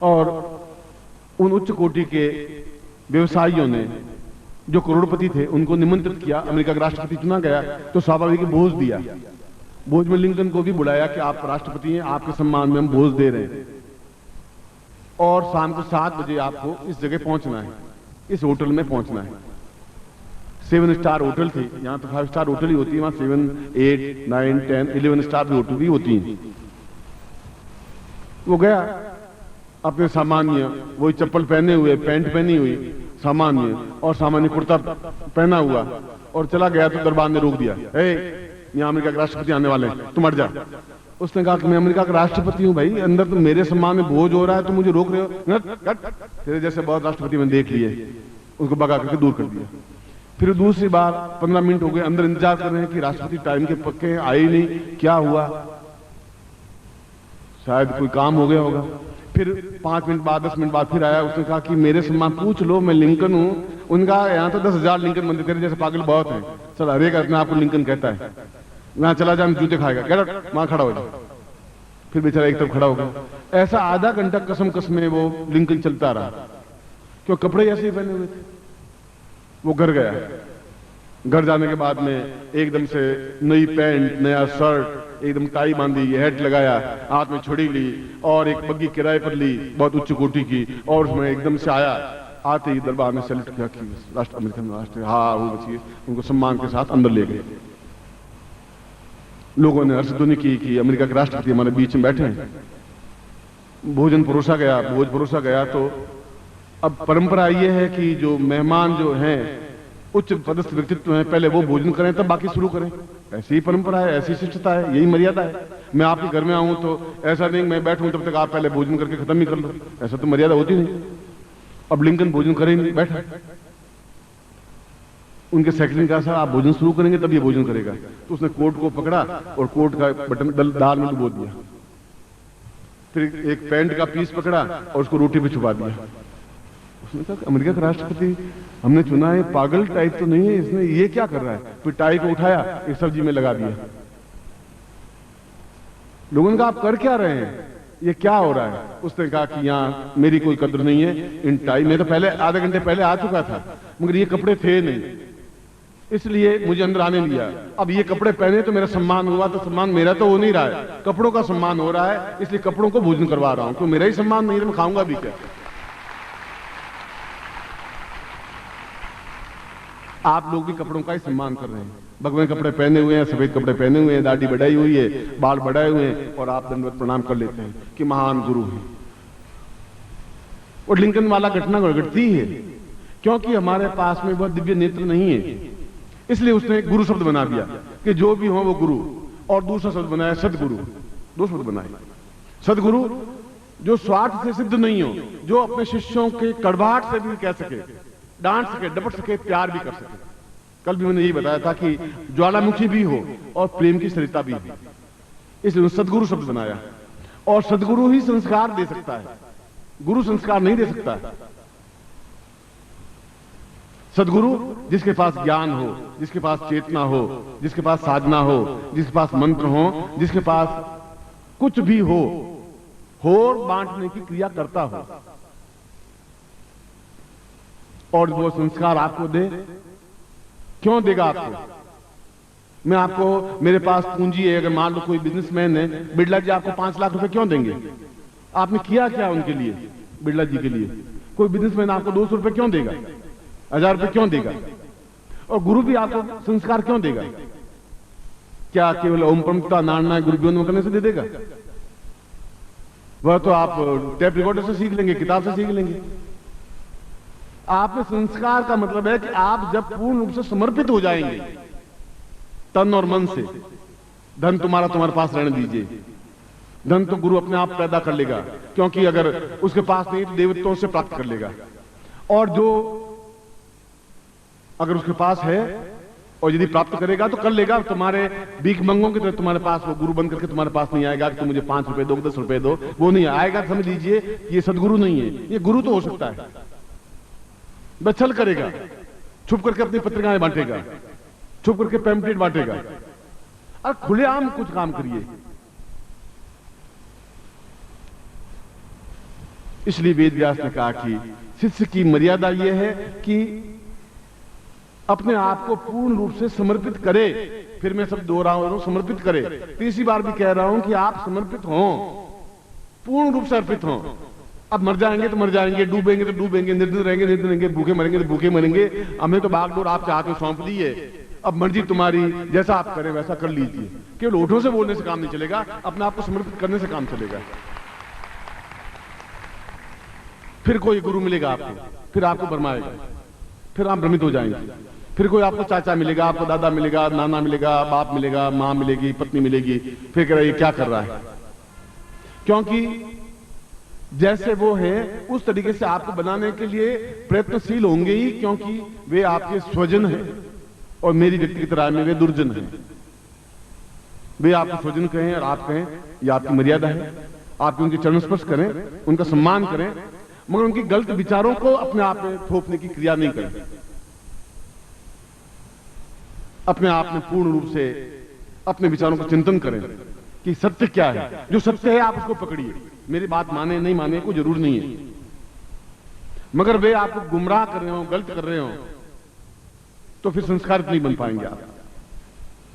और उन उच्च कोटि के व्यवसायियों ने जो करोड़पति थे उनको निमंत्रित किया। अमेरिका का राष्ट्रपति चुना गया तो स्वाभाविक भोज दिया। भोज में लिंकन को भी बुलाया कि आप राष्ट्रपति हैं, आपके सम्मान में हम भोज दे रहे हैं और शाम को 7 बजे आपको इस जगह पहुंचना है, इस होटल में पहुंचना है। 7 स्टार होटल थी, यहां तो 5 स्टार होटल ही होती है, वहां 7, 8, 9, 10, 11 स्टार भी होटल भी होती हैं। वो गया अपने सामान्य वही चप्पल पहने हुए, पैंट पहनी हुई सामान्य और सामान्य कुर्ता पहना हुआ और चला गया तो दरबार ने रोक दिया। यहाँ अमेरिका के राष्ट्रपति आने वाले हैं, तुम हट जा। उसने कहा कि मैं अमेरिका का राष्ट्रपति हूं भाई, अंदर तो मेरे सम्मान में भोज हो रहा है, तुम मुझे रोक रहे हो। तेरे जैसे बहुत राष्ट्रपति मैंने देख लिए, उसको भगा करके दूर कर दिया। फिर दूसरी बार 15 मिनट हो गए, अंदर इंतजार कर रहे हैं कि राष्ट्रपति टाइम के पक्के हैं, आए ही नहीं। क्या हुआ, शायद कोई काम हो गया होगा। फिर 5 मिनट बाद 10 मिनट बाद फिर आया। उसने कहा कि मेरे सम्मान पूछ लो, मैं लिंकन हूं। उनका यहाँ तो 10,000 लिंकन बनते, तेरे जैसे पागल बहुत हैं। चल हरेक अपने आपको लिंकन कहता है, वहां चला जा, जूते खाएगा, गेट वहां खड़ा हो जा। फिर बेचारा एक तरफ खड़ा हो गया। ऐसा आधा घंटा कसम कसम में वो लिंकन चलता रहा, क्यों कपड़े ऐसे ही पहने हुए थे। वो घर गया। घर जाने के बाद में एकदम से नई पैंट, नया शर्ट, एकदम टाई बांधी, हेड लगाया, हाथ में छुरी ली और एक बग्गी किराए पर ली बहुत उच्च कोटि की, और उसमें एकदम से आया। आते ही दरबार में सैल्यूट किया कि राष्ट्र अमेरिकन राष्ट्र, हाँ वो बचिए, उनको सम्मान के साथ अंदर ले गए। लोगों ने हर्षध्वनि की कि अमेरिका के राष्ट्रपति हमारे बीच में बैठे हैं। भोजन परोसा गया, भोज परोसा गया। तो अब परंपरा ये है कि जो मेहमान जो हैं, उच्च पदस्थ व्यक्तित्व हैं, पहले वो भोजन करें तब बाकी शुरू करें। ऐसी ही परंपरा है, ऐसी शिष्टता है, यही मर्यादा है। मैं आपके घर में आऊं तो ऐसा नहीं मैं बैठूं तब तक आप पहले भोजन करके खत्म ही कर लो, ऐसा तो मर्यादा होती नहीं। अब लिंकन भोजन करेंगे, बैठा, उनके सेक्रेटरी का साहब आप भोजन शुरू करेंगे तब ये भोजन करेगा। तो उसने कोट को पकड़ा और कोट का बटन दाल में डुबो दिया। फिर एक पैंट का पीस पकड़ा और उसको रोटी पे छुपा दिया। उसने कहा अमेरिका का राष्ट्रपति हमने चुना है, पागल टाइप तो नहीं है, इसने ये क्या कर रहा है। फिर टाई को उठाया, एक सब्जी में लगा दिया। लोगों ने कहा आप कर क्या रहे हैं, ये क्या हो रहा है। उसने कहा कि यहाँ मेरी कोई कदर नहीं है इन टाई में, तो पहले आधे घंटे पहले आ चुका था मगर ये कपड़े थे नहीं, इसलिए मुझे अंदर आने दिया। अब ये कपड़े पहने तो मेरा सम्मान हुआ, तो सम्मान मेरा तो हो नहीं रहा है, कपड़ों का सम्मान हो रहा है, इसलिए कपड़ों को भोजन करवा रहा हूं। तो मेरा ही सम्मान नहीं है, मैं खाऊंगा भी क्या। आप लोग भी कपड़ों का ही सम्मान कर रहे हैं। भगवान कपड़े पहने हुए हैं, सफेद कपड़े पहने हुए हैं, दाढ़ी बढ़ाई हुई है, बाल बढ़ाए हुए हैं, और आप दंडवत प्रणाम कर लेते हैं कि महान गुरु हैं। और लिंकन वाला घटना घटती है क्योंकि हमारे पास में बहुत दिव्य नेत्र नहीं है, इसलिए उसने एक गुरु शब्द बना दिया कि जो भी हो वो गुरु, और दूसरा शब्द बनाया सदगुरु। 2 शब्द बनाए। सदगुरु जो स्वार्थ से सिद्ध नहीं हो, जो अपने शिष्यों के कड़वाहट से भी कह सके, डांट सके, डपट सके, प्यार भी कर सके। कल भी मैंने यही बताया था कि ज्वालामुखी भी हो और प्रेम की सरिता भी हो, इसलिए सदगुरु शब्द बनाया। और सदगुरु ही संस्कार दे सकता है, गुरु संस्कार नहीं दे सकता है। सदगुरु जिसके पास ज्ञान हो, जिसके पास चेतना हो, जिसके पास साधना हो, जिसके पास मंत्र हो, जिसके पास कुछ भी हो बांटने की क्रिया करता हो, और वो संस्कार आपको दे। क्यों देगा आपको। मैं आपको, मेरे पास पूंजी है, अगर मान लो कोई बिजनेसमैन है, बिड़ला जी आपको 5 लाख रुपए क्यों देंगे। आपने किया क्या उनके लिए, बिड़ला जी के लिए। कोई बिजनेसमैन आपको 200 रुपए क्यों देगा, 1000 रुपए क्यों देगा। और गुरु भी आपको संस्कार क्यों देगा। क्या केवल ओम प्रमुखता नारायण गुरु करने से दे देगा। वह तो आप टेप रिकॉर्डर से सीख लेंगे, किताब से सीख लेंगे। आप में संस्कार का मतलब है कि आप जब पूर्ण रूप से समर्पित हो जाएंगे तन और मन से, धन तुम्हारे पास रहने दीजिए। धन तो गुरु अपने आप पैदा कर लेगा, क्योंकि अगर उसके पास नहीं तो देवताओं से प्राप्त कर लेगा। और जो अगर उसके पास है और यदि प्राप्त करेगा तो कर लेगा। तुम्हारे भीख मंगों की तरह तुम्हारे पास वो गुरु बन करके तुम्हारे पास नहीं आएगा कि तुम मुझे 5 रुपए दो, 10 रुपए दो, वो नहीं आएगा। समझ लीजिए ये सदगुरु नहीं है। ये गुरु तो हो सकता है, बछल करेगा, छुप करके अपनी पत्रिकाएं बांटेगा, छुप करके पैम्पलेट बांटेगा। और खुलेआम कुछ काम करिए। इसलिए वेद व्यास ने कहा कि शिष्य की मर्यादा यह है कि अपने आप को पूर्ण रूप से समर्पित करे। फिर मैं सब दोहरा रहा हूं, समर्पित करे। तीसरी बार भी कह रहा हूं कि आप समर्पित हो, पूर्ण रूप से अर्पित हो। अब मर जाएंगे तो मर जाएंगे, डूबेंगे तो डूबेंगे, निर्धन रहेंगे निर्धन रहेंगे, भूखे मरेंगे तो भूखे मरेंगे। हमें तो बागडोर आपके हाथ में सौंप दी है, अब मर्जी तुम्हारी, जैसा आप करें वैसा कर लीजिए। केवल होठों से बोलने से काम नहीं चलेगा, अपने आप को समर्पित करने से काम चलेगा। फिर कोई गुरु मिलेगा आपको, फिर आपको भरमाएगा, फिर आप भ्रमित हो जाएंगे। फिर कोई आपको चाचा मिलेगा, आपको दादा मिलेगा, नाना मिलेगा, बाप मिलेगा, मां मिलेगी, पत्नी मिलेगी। फिर कह रहा है ये क्या कर रहा है, क्योंकि जैसे वो है उस तरीके से आपको बनाने के लिए प्रयत्नशील होंगे ही, क्योंकि वे आपके स्वजन हैं और मेरी व्यक्तिगत राय में वे दुर्जन हैं। वे आपको स्वजन कहें और आप कहें, यह आपकी मर्यादा है। आप उनके चरण स्पर्श करें, उनका सम्मान करें, मगर उनकी गलत विचारों को अपने आप में थोपने की क्रिया नहीं करें। अपने आप में पूर्ण रूप से अपने विचारों को चिंतन करें कि सत्य क्या है। जो सत्य है आप उसको पकड़िए, मेरी बात माने नहीं माने को जरूर नहीं है, मगर वे आपको गुमराह कर रहे हो, गलत कर रहे हो, तो फिर संस्कारित नहीं बन पाएंगे आप।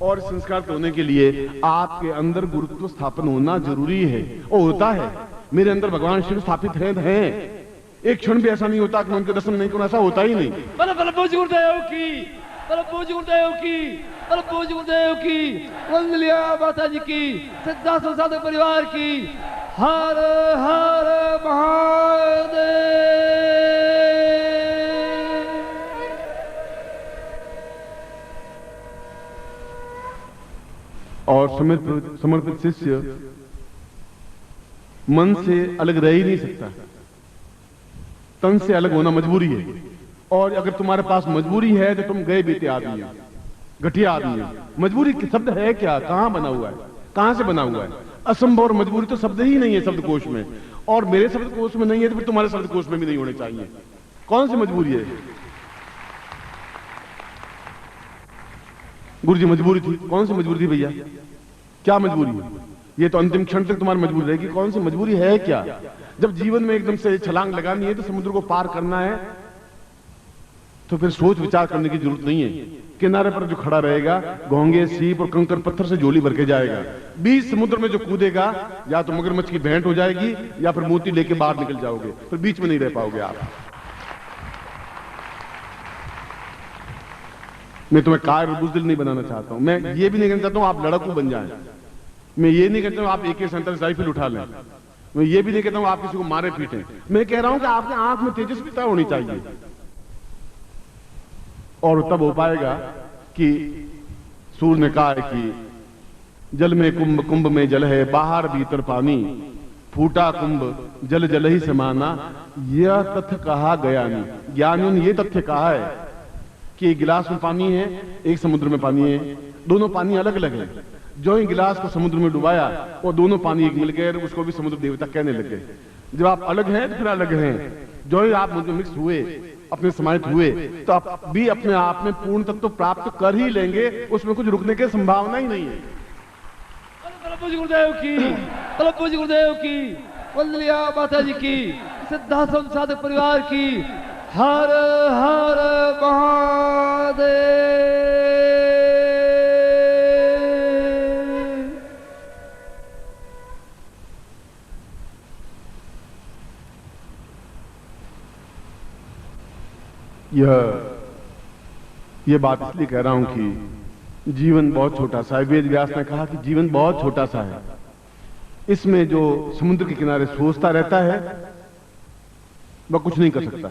और संस्कारित होने के लिए आपके अंदर गुरुत्व स्थापन होना जरूरी है, और होता है। मेरे अंदर भगवान शिव स्थापित हैं। एक क्षण भी ऐसा नहीं होता कि मैं उनके दर्शन नहीं करूं, ऐसा होता ही नहीं। वंदलिया माता जी की, सिद्धार्थ साधक परिवार की, हर हर महादेव। और समर्पित शिष्य मन से अलग रह ही नहीं सकता, तन से अलग होना मजबूरी है। और अगर तुम्हारे पास मजबूरी है तो तुम गए बीते आदमी है, घटिया आदमी है। मजबूरी शब्द है क्या, कहां बना हुआ है, कहां से बना हुआ है? असंभव और मजबूरी तो शब्द ही नहीं है शब्दकोश में, और मेरे शब्दकोश में नहीं है तो फिर तुम्हारे शब्दकोश में भी नहीं होने चाहिए। कौन सी मजबूरी है? गुरु जी मजबूरी थी, कौन सी मजबूरी थी भैया? क्या मजबूरी है? ये तो अंतिम क्षण तक तुम्हारी मजबूरी रहेगी। कौन सी मजबूरी है क्या? जब जीवन में एकदम से छलांग लगानी है तो समुद्र को पार करना है, तो फिर सोच विचार करने की जरूरत नहीं है। किनारे पर जो खड़ा रहेगा, घोंगे, सीप और कंकर पत्थर से झोली भर के जाएगा। बीच समुद्र में जो कूदेगा, या तो मगरमच्छ की भेंट हो जाएगी या फिर मोती लेके बाहर निकल जाओगे, फिर बीच में नहीं रह पाओगे आप। मैं तुम्हें कायर और बुज़दिल नहीं बनाना चाहता हूं। मैं ये भी नहीं कहना चाहता हूं आप लड़कू बन जाएं। मैं ये नहीं कहता हूं आप AK-47 राइफल उठा लें। मैं ये भी नहीं कहता हूं आप किसी को मारे पीटें। मैं कह रहा हूं कि आपके आंख में तेजस्विता होनी चाहिए, और तब हो पाएगा कि सूर्य ने कहा है कि जल में कुंभ, कुंभ में जल है, बाहर भीतर पानी, फूटा कुंभ जल जल ही समाना, यह तथ्य कहा गया नहीं। ज्ञानियों ने यह तथ्य कहा है कि एक गिलास में पानी है, एक समुद्र में पानी है, दोनों पानी अलग अलग है। जो ही गिलास को समुद्र में डुबाया वो दोनों पानी एक मिल गए, उसको भी समुद्र देवता कहने लगे। जब आप अलग हैं तो फिर अलग हैं। जो ही आप मुझे मिक्स हुए, अपने समाहित हुए, तो आप भी अपने आप में पूर्ण तत्व प्राप्त कर ही लेंगे। उसमें कुछ रुकने की संभावना ही नहीं है। गुरुदेव की, गुरुदेव की, वंदलिया माता जी की, सिद्धार्थ साधक परिवार की, हर हर महादेव। यह बात इसलिए कह रहा हूं कि जीवन बहुत छोटा सा है। वेद व्यास ने कहा कि जीवन बहुत छोटा सा है। इसमें जो समुद्र के किनारे सोचता रहता है वह कुछ नहीं कर सकता,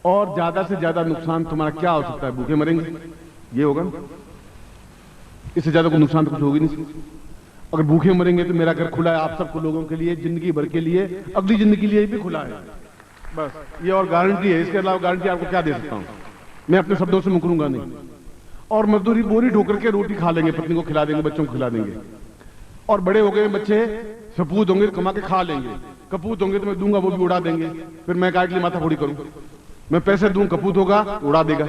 और ज्यादा से ज्यादा नुकसान तुम्हारा क्या हो सकता है? भूखे मरेंगे, ये होगा ना? इससे ज्यादा कोई नुकसान तो कुछ होगी नहीं। अगर भूखे मरेंगे तो मेरा घर खुला है आप सबको, लोगों के लिए, जिंदगी भर के लिए, अगली जिंदगी के लिए भी खुला है। बस ये और गारंटी है। इसके अलावा गारंटी आपको क्या दे सकता हूं? मैं अपने शब्दों से मुकरूंगा नहीं। और मजदूरी बोरी ढोकर के रोटी खा लेंगे, पत्नी को खिला देंगे, बच्चों को खिला देंगे। और बड़े हो गए बच्चे, सपूत होंगे तो कमा के खा लेंगे, कपूत होंगे तो मैं दूंगा वो भी उड़ा देंगे। फिर मैं काहे के लिए माथा फोड़ी करूं? मैं पैसे दूं, कपूत होगा उड़ा देगा,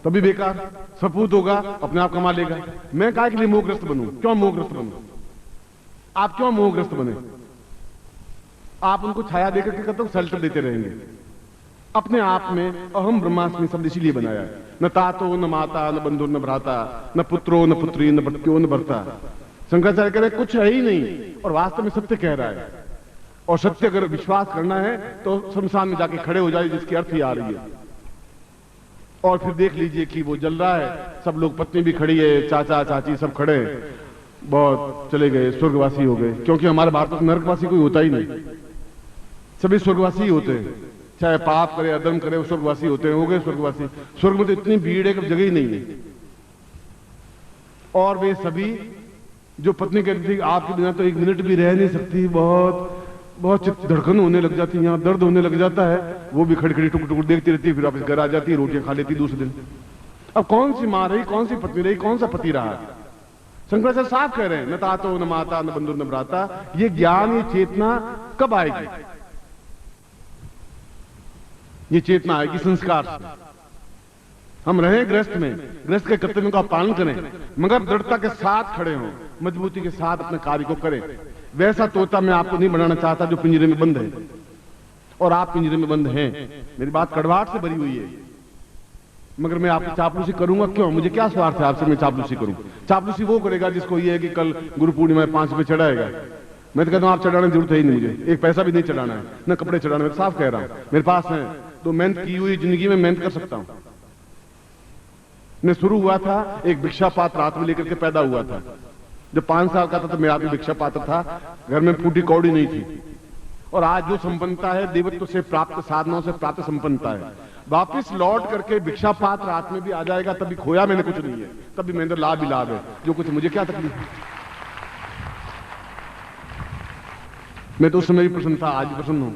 तभी बेकार। सपूत होगा अपने आप कमा लेगा। मैं काहे के लिए मोहग्रस्त बनूं? क्यों मोहग्रस्त बनूं? आप क्यों मोहग्रस्त बने? आप उनको छाया देकर के कब तक शेल्टर देते रहेंगे? अपने आप में अहम ब्रह्मास्मि शब्द इसीलिए बनाया है। न तातो न माता न बंधु न भ्राता न पुत्रो न पुत्री न भट्क्यो न भर्ता। शंकराचार्य कह रहे कुछ है ही नहीं, और वास्तव में सत्य कह रहा है। और सत्य अगर विश्वास करना है तो शमशान में जाके खड़े हो जाए, जिसकी अर्थ ही आ रही है। और फिर देख लीजिए कि वो जल रहा है, सब लोग, पत्नी भी खड़ी है, चाचा चाची सब खड़े हैं, बहुत चले गए, स्वर्गवासी हो गए। क्योंकि हमारे भारत में नरकवासी कोई होता ही नहीं, सभी स्वर्गवासी ही होते हैं। चाहे पाप करे अधर्म करे, वो स्वर्गवासी होते हैं, हो गए स्वर्गवासी। स्वर्ग में तो इतनी भीड़ है कि जगह ही नहीं है। और वे सभी जो पत्नी कहती थी आपके बिना तो एक मिनट भी रह नहीं सकती, बहुत बहुत धड़कन होने लग जाती है, यहाँ दर्द होने लग जाता है, वो भी खड़ी खड़ी टुक टुक देखती रहती है, फिर वापस घर आ जाती है, रोटियां खा लेती दूसरे दिन। अब कौन सी मां रही, कौन सी पत्नी रही, कौन सा पति रहा? शंकराचार्य साफ कह रहे हैं, न तातो न माता न बंधु न भ्राता। ये ज्ञान, ये चेतना कब आएगी? ये चेतना आएगी संस्कार से। हम रहे गृहस्थ में, गृहस्थ के कर्तव्यों का पालन करें, मगर दृढ़ता के साथ खड़े हों, मजबूती के साथ अपने कार्य को करें। वैसा तोता मैं आपको नहीं बनाना चाहता जो पिंजरे में बंद है, और आप पिंजरे में बंद हैं। मेरी बात कड़वाहट से भरी हुई है, मगर मैं आपकी चापलूसी करूंगा क्यों? मुझे क्या स्वार्थ है आपसे मैं चापलूसी करूं? चापलूसी वो करेगा जिसको ये है कि कल गुरु पूर्णिमा 5 रुपए चढ़ाएगा। मैं तो कहता हूं आप चढ़ाने की जरूरत है ही नहीं, मुझे एक पैसा भी नहीं चढ़ाना है, न कपड़े चढ़ाने। मैं साफ कह रहा हूं, मेरे पास है तो मेहनत की हुई जिंदगी में मेहनत कर सकता हूं। मैं शुरू हुआ था एक भिक्षा पात्र हाथ में लेकर के पैदा हुआ था। जब 5 साल का था तो मेरे हाथ में भिक्षा पात्र था, घर में फूटी कौड़ी नहीं थी। और आज जो संपन्नता है देवत्व से प्राप्त साधनों से प्राप्त संपन्नता है। वापिस लौट करके भिक्षा पात्र हाथ में भी आ जाएगा, तभी खोया मैंने कुछ नहीं है, तभी मेरे अंदर लाभ ही लाभ है। जो कुछ मुझे क्या तकलीफ है? मैं तो उस समय भी प्रसन्न था, आज भी प्रसन्न हूं।